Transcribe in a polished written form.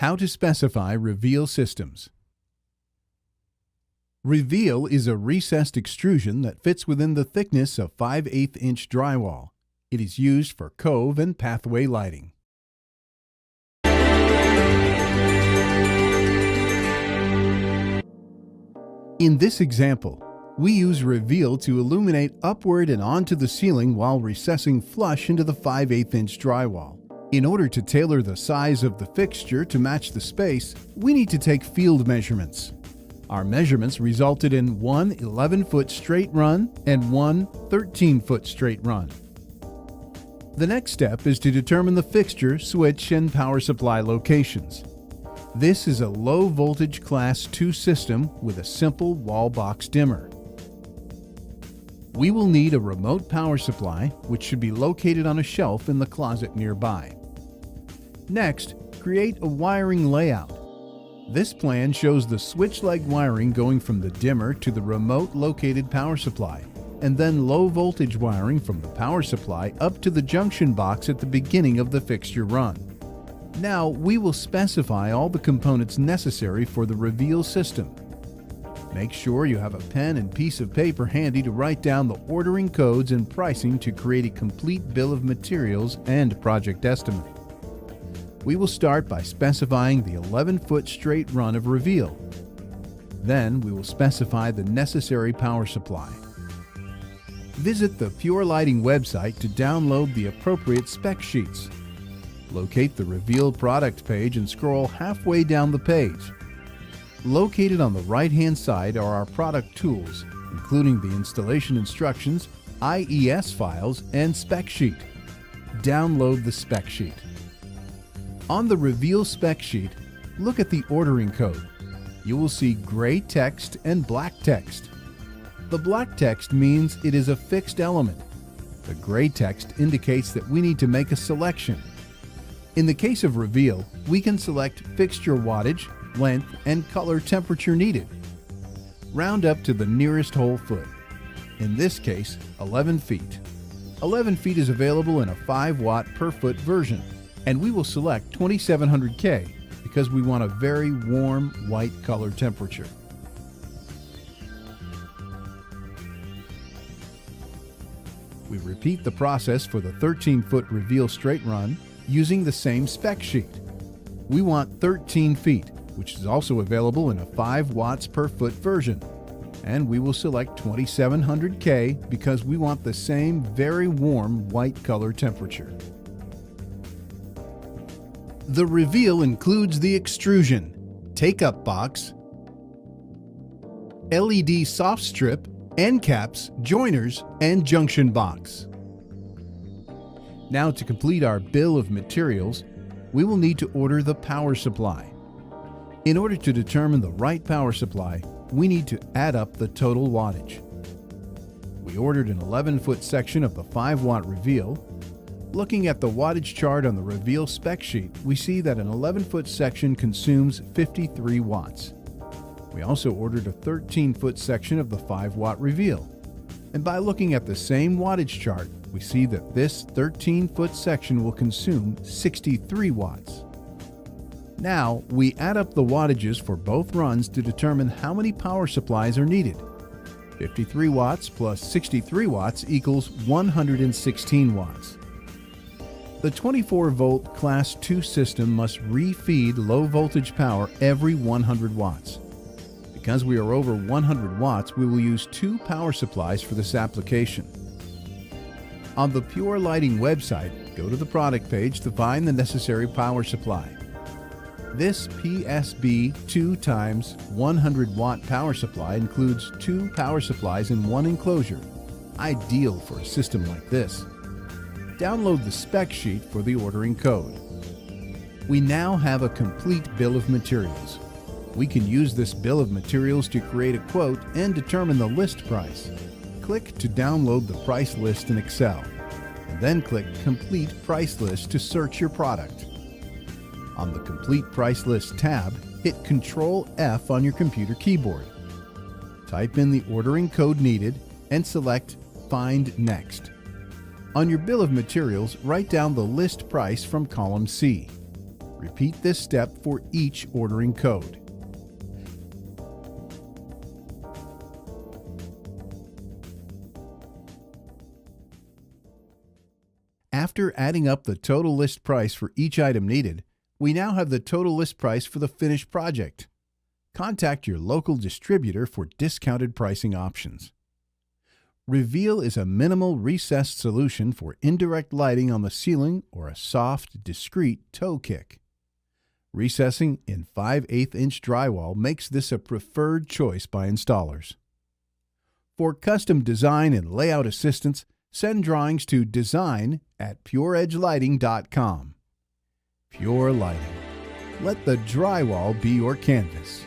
How to specify reveal systems. Reveal is a recessed extrusion that fits within the thickness of 5/8 inch drywall. It is used for cove and pathway lighting. In this example, we use reveal to illuminate upward and onto the ceiling while recessing flush into the 5/8 inch drywall. In order to tailor the size of the fixture to match the space, we need to take field measurements. Our measurements resulted in one 11-foot straight run and one 13-foot straight run. The next step is to determine the fixture, switch, and power supply locations. This is a low voltage Class 2 system with a simple wall box dimmer. We will need a remote power supply, which should be located on a shelf in the closet nearby. Next, create a wiring layout. This plan shows the switch leg wiring going from the dimmer to the remote located power supply, and then low voltage wiring from the power supply up to the junction box at the beginning of the fixture run. Now we will specify all the components necessary for the reveal system. Make sure you have a pen and piece of paper handy to write down the ordering codes and pricing to create a complete bill of materials and project estimate. We will start by specifying the 11-foot straight run of reveal. Then we will specify the necessary power supply. Visit the Pure Lighting website to download the appropriate spec sheets. Locate the Reveal product page and scroll halfway down the page. Located on the right-hand side are our product tools, including the installation instructions, IES files, and spec sheet. Download the spec sheet. On the Reveal spec sheet, look at the ordering code. You will see gray text and black text. The black text means it is a fixed element. The gray text indicates that we need to make a selection. In the case of Reveal, we can select fixture wattage, length, and color temperature needed. Round up to the nearest whole foot. In this case, 11 feet. 11 feet is available in a 5-watt per foot version, and we will select 2700K because we want a very warm white color temperature. We repeat the process for the 13-foot reveal straight run using the same spec sheet. We want 13 feet, which is also available in a 5 watts per foot version. And we will select 2700K because we want the same very warm white color temperature. The reveal includes the extrusion, take-up box, LED soft strip, end caps, joiners, and junction box. Now, to complete our bill of materials, we will need to order the power supply. In order to determine the right power supply, we need to add up the total wattage. We ordered an 11-foot section of the 5-watt reveal. Looking at the wattage chart on the reveal spec sheet, we see that an 11-foot section consumes 53 watts. We also ordered a 13-foot section of the 5-watt reveal. And by looking at the same wattage chart, we see that this 13-foot section will consume 63 watts. Now, we add up the wattages for both runs to determine how many power supplies are needed. 53 watts plus 63 watts equals 116 watts. The 24-volt Class 2 system must refeed low-voltage power every 100 watts. Because we are over 100 watts, we will use 2 power supplies for this application. On the Pure Lighting website, go to the product page to find the necessary power supply. This PSB 2x 100 watt power supply includes 2 power supplies in one enclosure, ideal for a system like this. Download the spec sheet for the ordering code. We now have a complete bill of materials. We can use this bill of materials to create a quote and determine the list price. Click to download the price list in Excel, and then click Complete Price List to search your product. On the Complete Price List tab, hit Ctrl F on your computer keyboard. Type in the ordering code needed and select Find Next. On your bill of materials, write down the list price from column C. Repeat this step for each ordering code. After adding up the total list price for each item needed, we now have the total list price for the finished project. Contact your local distributor for discounted pricing options. Reveal is a minimal recessed solution for indirect lighting on the ceiling or a soft, discreet toe kick. Recessing in 5/8" drywall makes this a preferred choice by installers. For custom design and layout assistance, send drawings to design@pureedgelighting.com. Pure Lighting. Let the drywall be your canvas.